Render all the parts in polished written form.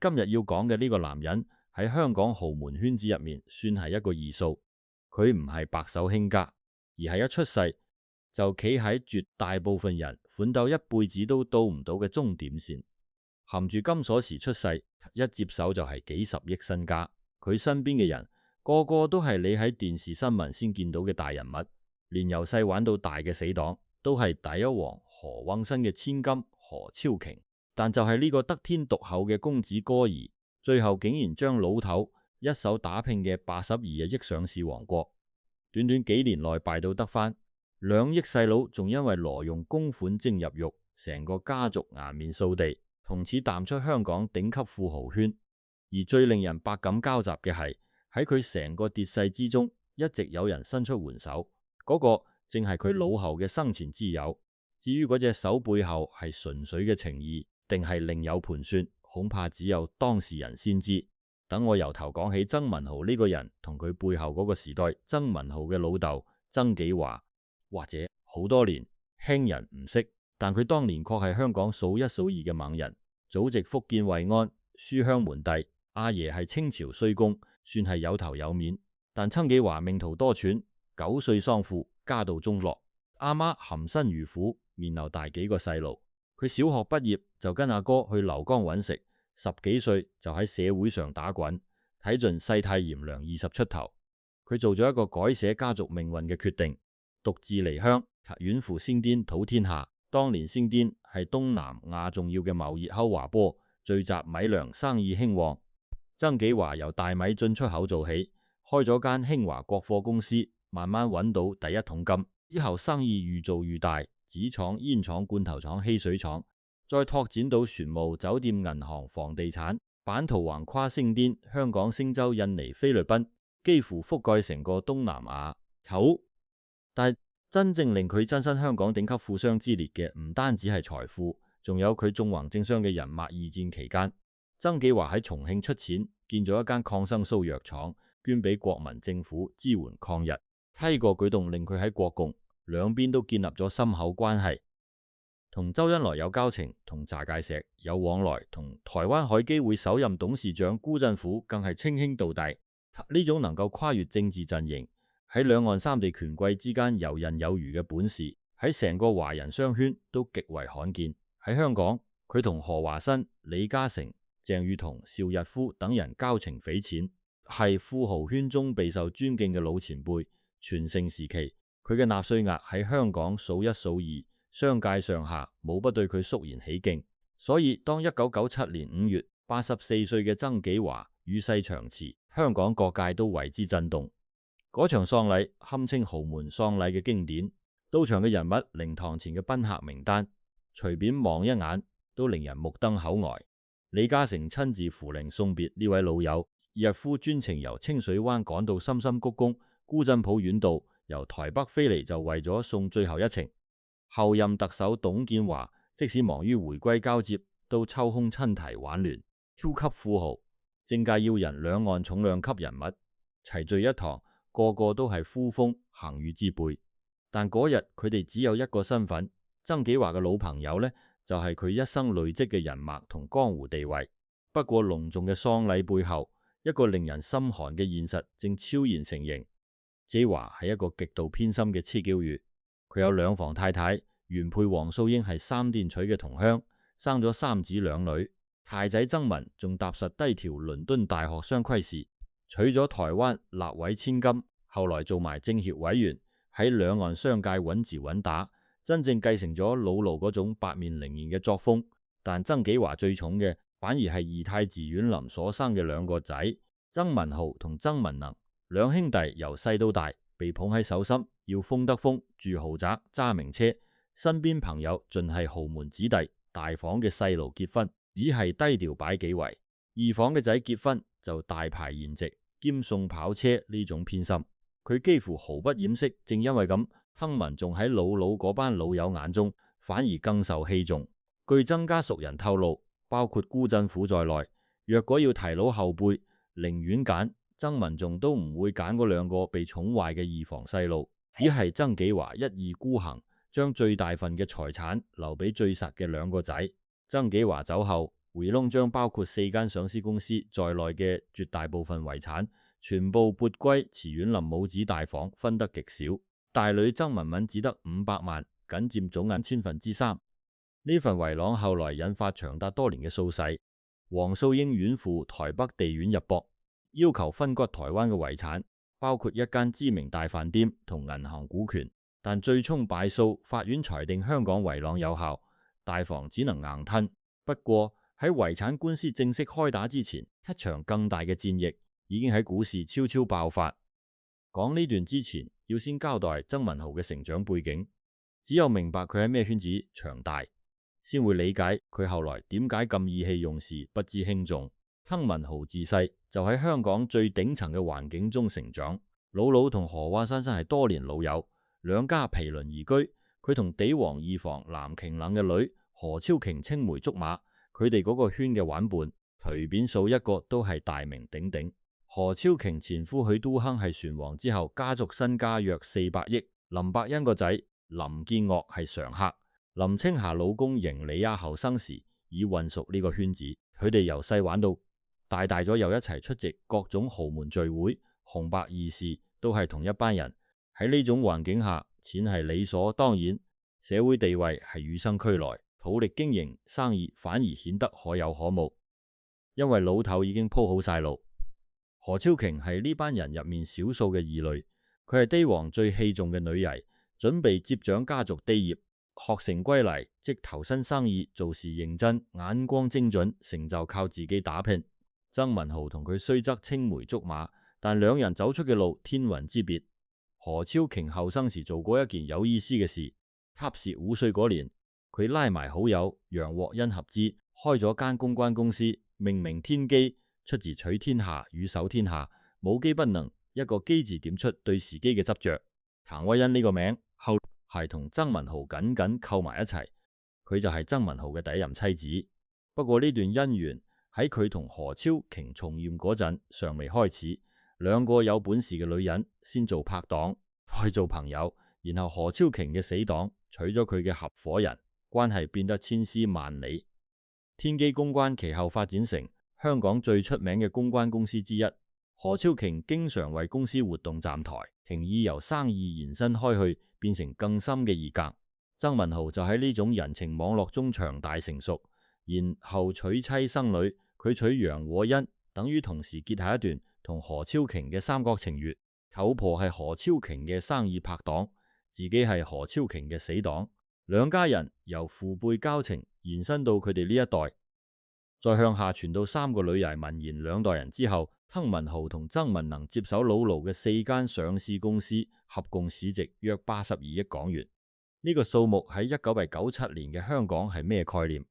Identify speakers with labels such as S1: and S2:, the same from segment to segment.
S1: 今日要講嘅呢個男人喺香港豪門圈子入面算係一個異數，佢唔係白手興家，而係一出世就企喺絕大部分人奮鬥一輩子都到唔到嘅終點線，含住金鎖匙出世，一接手就係幾十億身家。佢身邊嘅人個個都係你喺電視新聞先見到嘅大人物，連由細玩到大嘅死黨都係第一王何鴻燊嘅千金何超瓊。但就係呢個得天獨厚嘅公子哥兒，最後竟然將老頭一手打拼嘅82億上市王國，短短幾年內敗到得返2億細佬，仲因為挪用公款精入獄，成個家族顏面掃地，從此淡出香港頂級富豪圈。而最令人百感交集嘅係，喺佢成個跌勢之中，一直有人伸出援手，嗰個正係佢老侯嘅生前之友。至於嗰隻手背後係純粹嘅情義，定係另有盤算，恐怕只有當事人先知。等我由頭講起曾文豪呢個人，同佢背後嗰個時代曾文豪嘅老豆曾紀華，或者好多年輕人唔識，但佢當年確係香港數一數二嘅猛人。祖籍福建惠安，書香門第，阿爺係清朝衰公，算係有頭有面。但曾紀華命途多舛，9歲喪父，家道中落，阿媽含辛茹苦，面流大幾個細路。佢小學畢業就跟阿哥去劉江揾食，10幾歲就喺社會上打滾，睇盡世態炎涼，20出頭，佢做咗一個改寫家族命運嘅決定，獨自離鄉，遠赴仙甸討天下。當年仙甸係東南亞重要嘅貿易口華波，聚集米糧，生意興旺。曾紀華由大米進出口做起，開咗間興華國貨公司，慢慢揾到第一桶金，之後生意愈做愈大，紙廠、煙廠、罐頭廠、汽水廠，再拓展到船務、酒店、銀行、房地產，版圖橫跨星甸、香港、星洲、印尼、菲律賓，幾乎覆蓋成個東南亞。好，但係真正令佢躋身香港頂級富商之列嘅，唔單止係財富，仲有佢縱橫政商嘅人脈。二戰期間，曾紀華喺重慶出錢建咗一間抗生素藥廠，捐俾國民政府支援抗日。呢個舉動令佢喺國共兩邊都建立咗深厚關係，同周恩來有交情，同賈介石有往來，同台灣海基會首任董事長辜振甫更係稱兄道弟。呢種能夠跨越政治陣營，喺兩岸三地權貴之間游刃有餘嘅本事，喺成個華人商圈都極為罕見。喺香港，佢同何華新、李嘉誠、鄭裕彤、邵逸夫等人交情匪淺，係富豪圈中備受尊敬嘅老前輩。全盛時期，佢嘅納稅額喺香港數一數二，商界上下無不對佢肅然起敬。所以當1997年5月84歲嘅曾紀華與世長辭，香港各界都為之震動。嗰場喪禮堪稱豪門喪禮嘅經典，到場嘅人物靈堂前嘅賓客名單，隨便望一眼都令人目瞪口呆。李嘉誠親自扶靈送別呢位老友，逸夫專程由清水灣趕到深深谷宮，辜振甫遠道由台北飛嚟就為咗送最後一程。後任特首董建華即使忙於回歸交接，都抽空親提挽聯。超級富豪，政界要人兩岸重量級人物齊聚一堂，個個都係呼風行雨之輩。但嗰日佢哋只有一個身份，曾紀華嘅老朋友呢，就係佢一生累積嘅人脈同江湖地位。不過隆重嘅喪禮背後，一個令人心寒嘅現實正悄然成形。紀華係一個極度偏心嘅黐膠魚，佢有2房太太，原配黃素英係三甸娶嘅同鄉，生咗3子2女。太仔曾文仲踏實低調倫敦大學雙規士，娶咗台灣立委千金，後來做埋政協委員，喺兩岸商界穩紮穩打，真正繼承咗老盧嗰種八面玲瓏嘅作風。但曾紀華最重嘅反而係二太子阮林所生嘅2個仔，曾文豪同曾文能。2兄弟由細到大被捧喺手心，要風得風，住豪宅，揸名車，身邊朋友盡係豪門子弟，大房嘅細路結婚只係低調擺幾圍，2房嘅仔結婚就大排筵席兼送跑車。呢種偏心佢幾乎毫不掩飾。正因為咁，曾文仲喺老嗰班老友眼中反而更受器重。據曾家熟人透露，包括辜振甫在內，若果要提老後輩，寧願揀曾文仲都唔會揀嗰2個被寵壞嘅2房細路，只係曾紀華一意孤行，將最大份嘅財產留俾最實嘅2個仔。曾紀華走後，回籠將包括4間上市公司在內嘅絕大部分遺產全部撥歸慈園林母子大房，分得極少。大女曾文敏只得500萬，僅佔總額3/1000。呢份遺廊後來引發長達多年嘅訴勢，黃素英遠赴台北地院入稟，要求分割台灣嘅遺產，包括一間知名大飯店同銀行股權，但最終敗訴，法院裁定香港遺廊有效，大房只能硬吞。不過喺遺產官司正式開打之前，一場更大嘅戰役已經喺股市悄悄爆發。講呢段之前，要先交代曾文豪嘅成長背景，只有明白佢喺咩圈子長大，先會理解佢後來點解咁意氣用事，不知輕重。曾文豪自細就喺香港最頂層嘅環境中成長，姥姥同何華珊珊係多年老友，兩家毗鄰而居。佢同地王二房藍瓊冷嘅女何超瓊青梅竹馬，佢哋嗰個圈嘅玩伴，隨便數一個都係大名鼎鼎。何超瓊前夫許都亨係船王之後，家族身家約400億。林伯恩個仔林建岳係常客。林青霞老公邢李亞後生時已混熟呢個圈子，佢哋由細玩到大咗，又一齊出席各種豪門聚會，紅白二事都係同一班人。喺呢種環境下，錢係理所當然，社會地位係與生俱來，土力經營生意反而顯得可有可無，因為老頭已經鋪好晒路。何超瓊係呢班人入面少數嘅異類，佢係爹王最器重嘅女兒，準備接掌家族爹業。學成歸嚟即投身生意，做事認真，眼光精準，成就靠自己打拼。曾文豪同佢雖則青梅竹馬，但兩人走出嘅路天雲之別。何超瓊後生時做過一件有意思嘅事，恰是5歲嗰年，佢拉埋好友楊獲恩合資開咗間公關公司，命名天機，出自取天下與守天下，無機不能，一個機字點出對時機嘅執着。譚威恩呢個名後係同曾文豪緊緊扣埋一齊，佢就係曾文豪嘅第一任妻子。不過呢段姻緣喺佢同何超瓊重驗嗰陣尚未開始，兩個有本事嘅女人先做拍檔，再做朋友，然後何超瓊嘅死黨娶咗佢嘅合夥人，關係變得千絲萬縷。天機公關其後發展成香港最出名嘅公關公司之一。何超瓊經常為公司活動站台，情意由生意延伸開去，變成更深嘅義格。曾文豪就喺呢種人情網絡中長大成熟，然後娶妻生女。佢娶楊獲恩，等於同時結下一段同何超瓊嘅三角情緣。舅婆係何超瓊嘅生意拍檔，自己係何超瓊嘅死黨。兩家人由父輩交情延伸到佢哋呢一代，再向下傳到3個女兒文賢兩代人之後，曾文豪同曾文能接手老盧嘅4間上市公司，合共市值約82億港元。呢個數目喺1997年嘅香港係咩概念？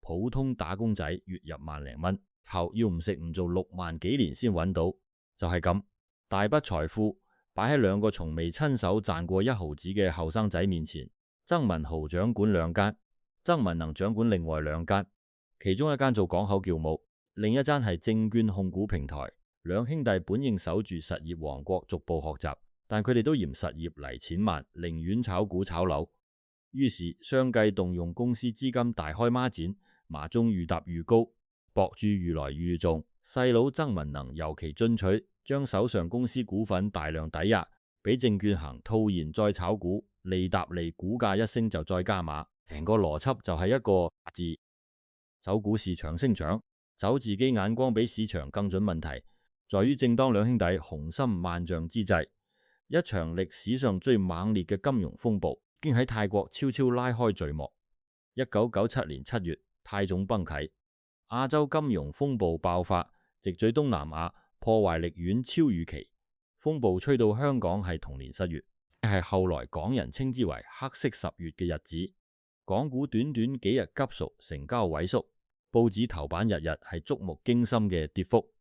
S1: 普通打工仔月入萬零蚊，後要唔食唔做6萬幾年先揾到，就係咁大筆財富擺喺2個從未親手賺過1毫子嘅後生仔面前。曾文豪掌管2間，曾文能掌管另外2間，其中一間做港口轎務，另一間係證券控股平台。兩兄弟本應守住實業王國，逐步學習，但佢哋都嫌實業嚟錢慢，寧願炒股炒樓。於是相繼動用公司資金大開孖展，麻中愈搭愈高，博注愈來愈重。細佬曾文能尤其進取，將手上公司股份大量抵押，俾證券行套現再炒股，利搭利，股價一升就再加碼。成個邏輯就係一個字：走股市搶升漲，走自己眼光比市場更準。問題在於，正當兩兄弟雄心萬丈之際，一場歷史上最猛烈嘅金融風暴竟喺泰國悄悄拉開序幕。1997年7月，泰總崩啟，亞洲金融風暴爆發，直咀東南亞，破壞力遠超預期。風暴吹到香港係同年10月，係後來港人稱之為黑色10月嘅日子。港股短短幾日急縮，成交萎縮，報紙頭版日日係觸目驚心嘅跌幅。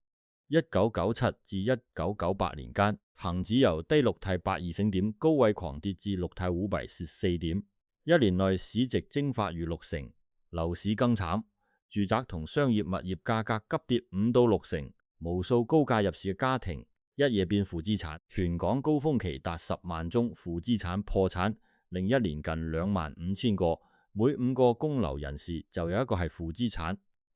S1: 1997至1998年間，恒指由低六替82醒點高位狂跌至六替5幣蝕4點，一年內市值蒸發逾60%。樓市更慘，住宅同商業物業價格急跌5到6成，無數高價入市嘅家庭一夜變負資產。全港高峰期達10萬宗負資產破產，另一年近25000個，每5個供樓人士就有一個係負資產。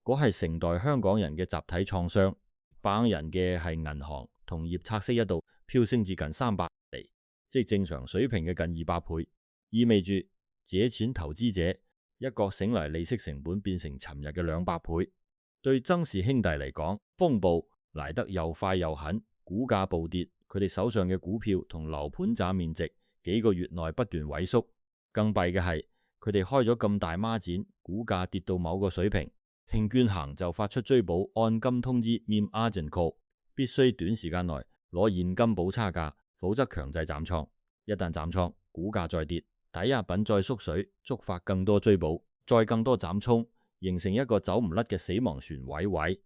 S1: 嗰係成代香港人嘅集體創傷，把人嘅係銀行同業拆息一度飆升至近300厘，即正常水平嘅近200倍，意味住借錢投資者一覺醒嚟利息成本變成尋日嘅200倍。對曾氏兄弟嚟講，風暴嚟得又快又狠，股價暴跌，佢哋手上嘅股票同樓盤佔面值幾個月內不斷萎縮。更弊嘅係，佢哋開咗咁大孖展，股價跌到某個水平，聽券行就發出追補按金通知 ，Mem Urgent Call， 必須短時間內攞現金補差價，否則強制斬倉。一旦斬倉，股價再跌，抵押品再縮水，觸發更多追補，再更多斬倉，形成一個走唔甩嘅死亡船位。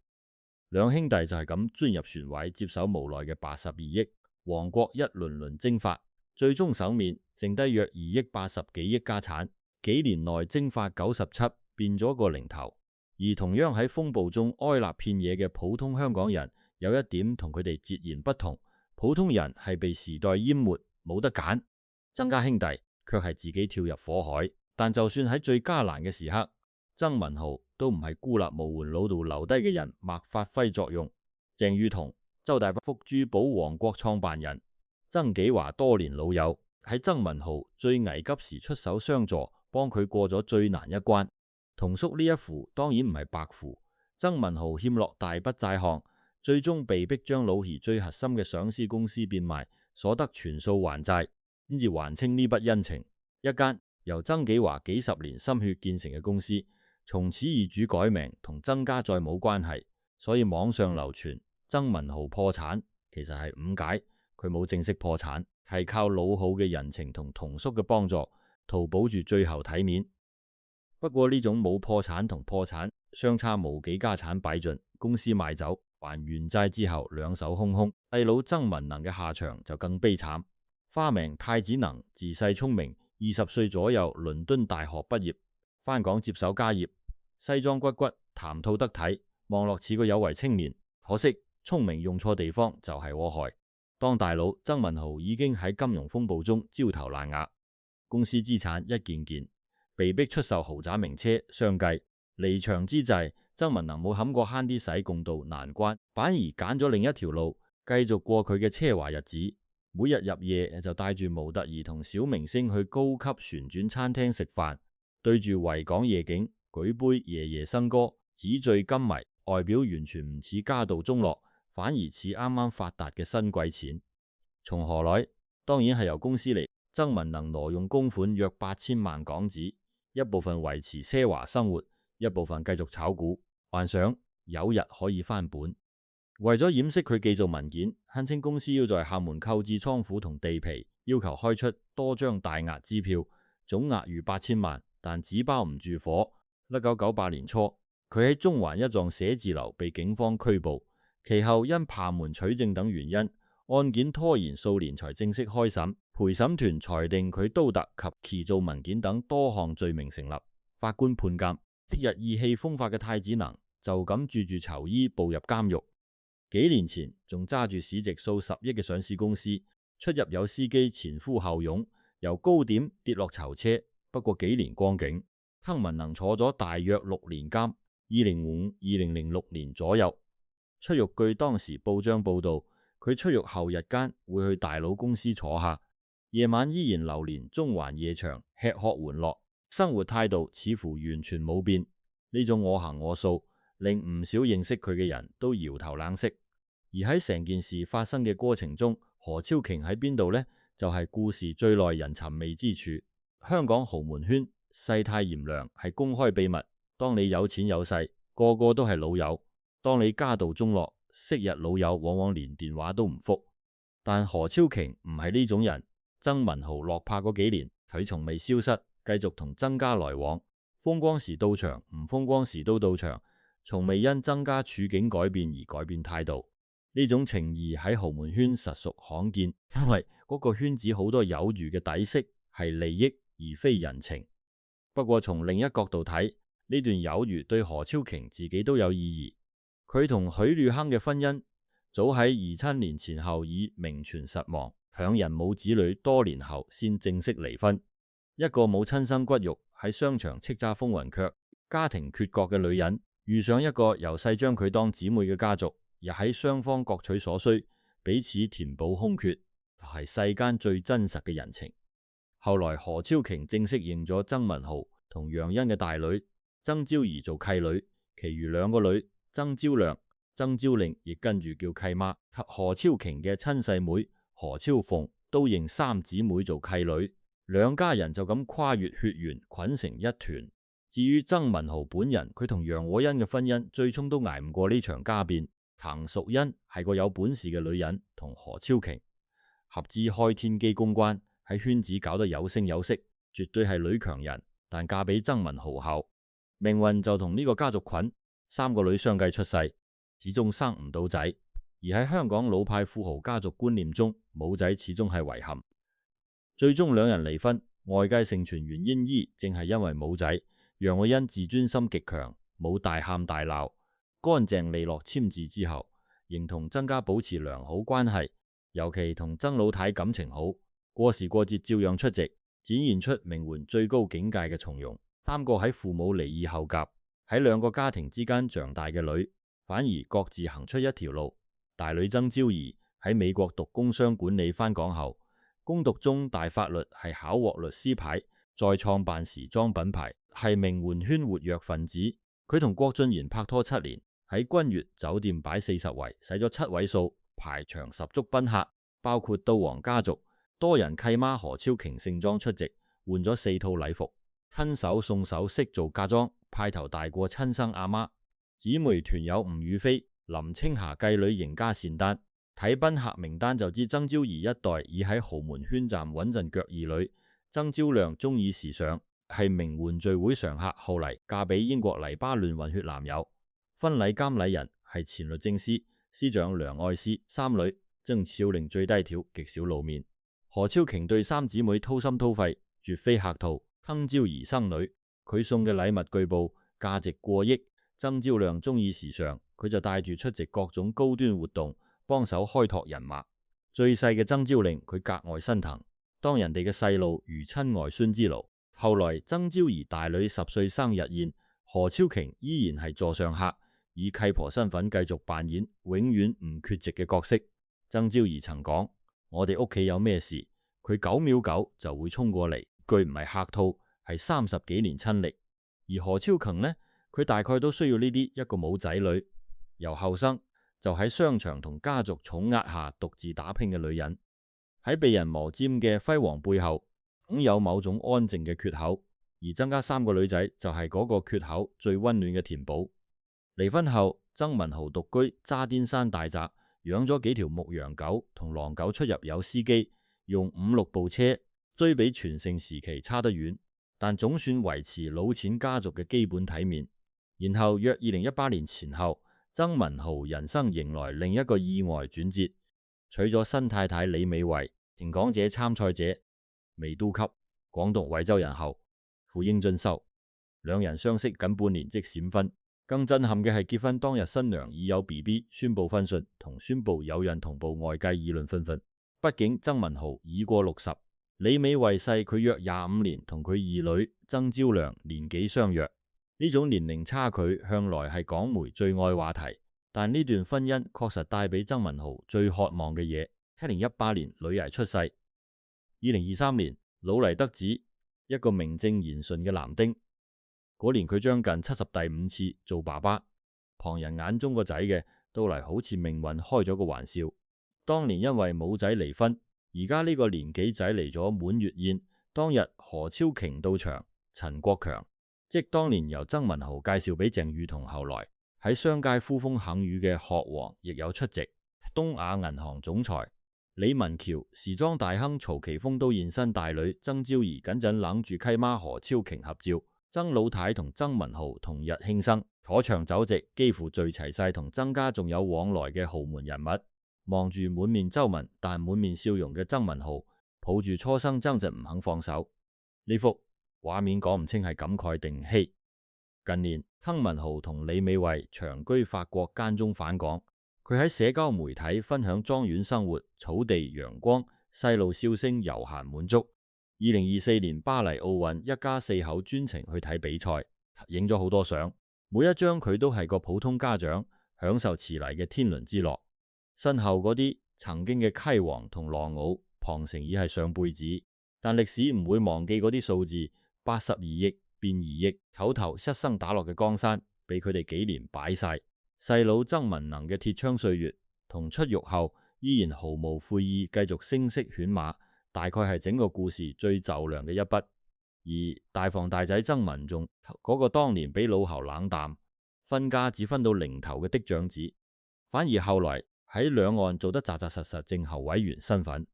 S1: 兩兄弟就係咁鑽入船位，接手無奈嘅82億，王國一輪輪蒸發，最終手面剩低約2億80幾億家產，幾年內蒸發97，變咗個零頭。而同樣喺風暴中哀立遍野嘅普通香港人，有一點同佢哋截然不同，普通人係被時代淹沒，冇得揀。曾家兄弟卻係自己跳入火海，但就算喺最艱難嘅時刻，曾文豪都唔係孤立無援老道留低嘅人，默發揮作用。鄭裕彤、周大福珠寶王國創辦人曾紀華多年老友，喺曾文豪最危急時出手相助，幫佢過咗最難一關。同叔呢一扶當然唔係白扶，曾文豪欠落大筆債項，最終被迫將老兒最核心嘅上市公司變賣，所得全數還債，先至還清呢筆恩情。一間由曾紀華幾十年心血建成嘅公司，從此易主改名，同曾家再冇關係。所以網上流傳曾文豪破產，其實係誤解，佢冇正式破產，係靠老好嘅人情同同叔嘅幫助，淘保住最後體面。不過呢種冇破產同破產相差無幾，家產擺盡，公司賣走，還完債之後兩手空空。細佬曾文能嘅下場就更悲慘，花名太子能，自細聰明，20歲左右倫敦大學畢業，返港接手家業，西裝骨骨，談吐得體，望落似個有為青年。可惜聰明用錯地方就係禍害。當大佬曾文豪已經喺金融風暴中焦頭爛額，公司資產一件件，被迫出售豪宅名車相繼。離場之際，曾文能冇諗過慳啲使共度難關，反而揀咗另一條路，繼續過佢嘅奢華日子。每日入夜就帶住模特兒同小明星去高級旋轉餐廳食飯，對住維港夜景舉杯夜夜笙歌，紙醉金迷，外表完全唔似家道中落，反而似啱啱發達嘅新貴錢。從何來？當然係由公司嚟。曾文能挪用公款約8000萬港紙，一部分維持奢華生活，一部分繼續炒股，幻想有日可以翻本。為咗掩飾佢記做文件，懇請公司要在廈門購置倉庫同地皮，要求開出多張大額支票，總額逾8000萬，但紙包唔住火。1998年初，佢喺中環一幢寫字樓被警方拘捕，其後因爬門取證等原因，案件拖延數年才正式開審。陪審團裁定佢盜特及偽造文件等多項罪名成立，法官判監。昔日意氣風發嘅太子能就咁住住囚衣步入監獄。幾年前仲揸住市值數10億嘅上市公司，出入有司機前呼後擁，由高點跌落囚車。不過幾年光景，曾文能坐咗大約6年監，2005-2006年左右出獄。據當時報章報道，佢出獄後日間會去大佬公司坐下，夜晚依然流連中環夜場，吃喝玩樂，生活態度似乎完全冇變。呢種我行我素，令唔少認識佢嘅人都搖頭冷色。而喺成件事發生嘅過程中，何超瓊喺邊度呢？就係故事最耐人尋味之處。香港豪門圈世態炎涼係公開秘密，當你有錢有勢，個個都係老友；當你家道中落，昔日老友往往連電話都唔覆。但何超瓊唔係呢種人。曾文豪落魄嗰幾年，佢從未消失，繼續同曾家來往，風光時到場，唔風光時都到場，從未因曾家處境改變而改變態度。呢種情誼喺豪門圈實屬罕見，因為嗰個圈子好多有餘嘅底色係利益而非人情。不過從另一角度睇，呢段友誼對何超瓊自己都有意義。佢同許呂亨嘅婚姻早喺27年前後已名存實亡，兩人冇子女，多年後先正式離婚。一個冇親生骨肉，喺商場叱咤風雲卻家庭缺角嘅女人，遇上一個由細將佢當姊妹嘅家族，又喺雙方各取所需，彼此填補空缺，係世間最真實嘅人情。後來何超瓊正式認咗曾文豪同楊欣嘅大女曾昭儀做契女，其餘兩個女曾昭亮、曾昭令亦跟住叫契媽，及何超瓊嘅親細妹何超鳳都認三姊妹做契女，兩家人就咁跨越血緣，捆成一團。至於曾文豪本人，佢同楊和欣嘅婚姻最終都捱唔過呢場家變。滕淑欣係個有本事嘅女人，同何超瓊合資開天機公關，喺圈子搞得有聲有色，絕對係女強人。但嫁俾曾文豪後，命運就同呢個家族捆，三個女相繼出世，始終生唔到仔。而喺香港老派富豪家族觀念中，冇仔始終係遺憾。最終兩人離婚，外界盛傳原因正係因為冇仔。楊和欣自尊心極強，冇大喊大鬧，乾淨利落簽字之後，仍同曾家保持良好關係，尤其同曾老太感情好，過時過節照樣出席，展現出名媛最高境界嘅從容。三個喺父母離異後夾，喺兩個家庭之間長大嘅女，反而各自行出一條路。大女曾昭儀喺美國讀工商管理返港後，攻讀中大法律係考獲律師牌，再創辦時裝品牌，係名媛圈活躍分子。佢同郭晉賢拍拖7年，喺君悅酒店擺40圍，使咗7位數，排場十足賓客，包括到皇家族多人契媽何超瓊盛裝出席，換咗4套禮服，親手送首飾做嫁妝，派頭大過親生阿媽。姊妹團有吳雨霏、林青霞繼女贏家善丹。睇賓客名單就知曾昭儀一代已喺豪門圈站穩陣腳兒女。曾昭亮中意時尚，係名媛聚會常客，後嚟嫁俾英國黎巴嫩混血男友。婚禮監禮人係前律政司司長梁愛詩。三女曾少玲最低調，極少露面。何超瓊對三姊妹掏心掏肺，絕非客套。曾昭儀生女，佢送嘅禮物據報價值過億。曾昭亮中意時尚，佢就帶住出席各種高端活動，幫手開拓人脈。最細嘅曾昭令，佢格外心疼，當人哋嘅細路如親外孫之勞。後來曾昭儀大女10歲生日宴，何超瓊依然係座上客，以契婆身份繼續扮演永遠唔缺席嘅角色。曾昭儀曾講：我哋屋企有咩事，佢9秒9就會衝過嚟，句唔係客套，係30幾年親歷。而何超瓊呢，佢大概都需要呢啲一個冇仔女，由後生就喺商場同家族重壓下獨自打拼嘅女人。喺被人磨尖嘅輝煌背後，總有某種安靜嘅缺口，而曾家3個女仔就係嗰個缺口最溫暖嘅填補。離婚後，曾文豪獨居渣甸山大宅，養咗幾條牧羊狗，同狼狗出入有司機，用5、6部車，雖比全盛時期差得遠，但總算維持老錢家族嘅基本體面。然後約2018年前後，曾文豪人生迎來另一個意外轉折，娶咗新太太李美慧，前港姐參賽者，美都級廣東惠州人後，赴英進修。兩人相識僅半年即閃婚，更震撼嘅係結婚當日新娘已有 BB， 宣布婚訊同宣布有孕同步，外界議論紛紛。畢竟曾文豪已過60，李美慧細佢約25年，同佢二女曾昭亮年紀相若。呢種年齡差距向來係港媒最愛話題，但呢段婚姻確實帶俾曾文豪最渴望嘅嘢。2018年女兒出世，2023年老嚟得子，一個名正言順嘅男丁。嗰年佢將近70第5次做爸爸，旁人眼中個仔嘅到嚟好似命運開咗個玩笑。當年因為冇仔離婚，而家呢個年紀仔嚟咗滿月宴，當日何超瓊到場，陳國強即當年由曾文豪介紹俾鄭裕彤，後來喺商界呼風喚雨嘅學王亦有出席。東亞銀行總裁李文橋、時裝大亨曹奇峰都現身，大女曾昭儀緊緊攬住契媽何超瓊合照。曾老太同曾文豪同日慶生，坐場酒席幾乎聚齊晒同曾家仲有往來嘅豪門人物。望住滿面皺紋但滿面笑容嘅曾文豪，抱住初生曾就唔肯放手。呢幅畫面講唔清係感慨定希。近年曾文豪同李美慧長居法國，間中返港。佢喺社交媒體分享莊園生活，草地陽光，細路笑聲，悠閒滿足。2024年巴黎奧運，一家4口專程去睇比賽，影咗好多相。每一張佢都係個普通家長享受遲嚟嘅天倫之樂。身後嗰啲曾經嘅溪王同狼媪，旁成已係上輩子，但歷史唔會忘記嗰啲數字，82億變2億，口頭失生打落嘅江山，俾佢哋幾年擺晒。細佬曾文能嘅鐵槍歲月，同出獄後依然毫無悔意繼續聲色犬馬，大概係整個故事最就良嘅一筆。而大房大仔曾文仲嗰個當年俾老侯冷淡，分家只分到零頭嘅長子，反而後來喺兩岸做得扎扎實實政候委員身份。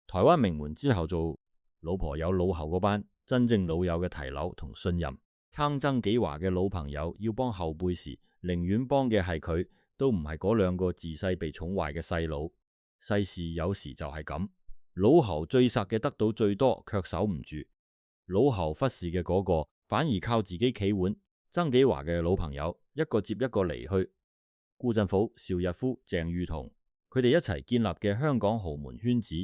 S1: 台灣名門之後做老婆有老侯嗰班真正老友嘅提樓同信任。坑曾紀華嘅老朋友要幫後輩時，寧願幫嘅係佢，都唔係嗰兩個自細被寵壞嘅細佬。世事有時就係咁，老侯追殺嘅得到最多，卻守唔住。老侯忽視嘅嗰個，反而靠自己企穩。曾紀華嘅老朋友一個接一個離去，顧振甫、邵逸夫、鄭裕彤，佢哋一齊建立嘅香港豪門圈子，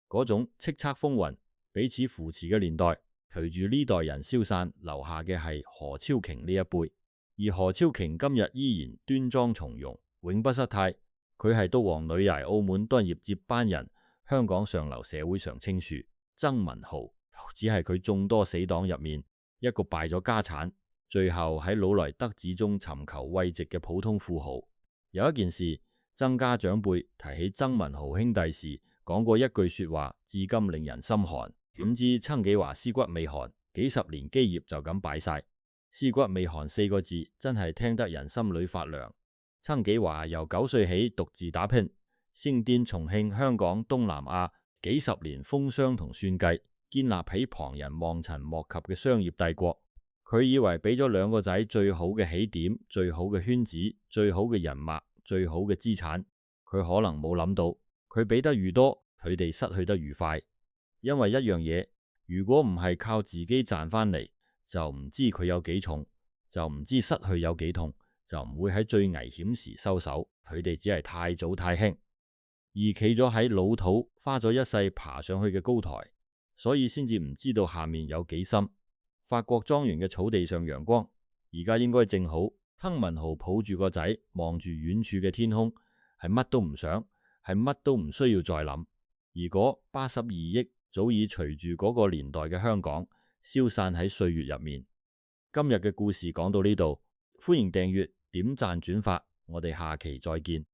S1: 嗰種叱咤風雲、彼此扶持嘅年代，隨住呢代人消散，留下嘅係何超瓊呢一輩。而何超瓊今日依然端莊從容，永不失態。佢係都皇女兒澳門當業接班人，香港上流社會常青樹。曾文豪只係佢眾多死黨入面一個敗咗家產，最後喺老來得子中尋求慰藉嘅普通富豪。有一件事，曾家長輩提起曾文豪兄弟時，講過一句說話，至今令人心寒。點知曾紀華屍骨未寒，幾十年基業就咁擺晒。屍骨未寒4個字真係聽得人心裏發涼。曾紀華由9歲起獨自打拼，星顛重慶、香港、東南亞幾十年風商同算計，建立起旁人望塵莫及嘅商業帝國。佢以為俾咗兩個仔最好嘅起點、最好嘅圈子、最好嘅人脈、最好嘅資產，佢可能冇諗到，佢俾得愈多，佢哋失去得愈快。因為一樣嘢，如果唔係靠自己賺翻嚟，就唔知佢有幾重，就唔知失去有幾痛，就唔會喺最危險時收手。佢哋只係太早太輕，而企咗喺老土花咗一世爬上去嘅高台，所以先至唔知道下面有幾深。法國莊園嘅草地上陽光，而家應該正好。曾文豪抱住個仔，望住遠處嘅天空，係乜都唔想，係乜都唔需要再諗。而嗰82億早已隨住嗰個年代嘅香港消散喺歲月入面。今日嘅故事講到呢度，歡迎訂閱、點讚、轉發，我哋下期再見。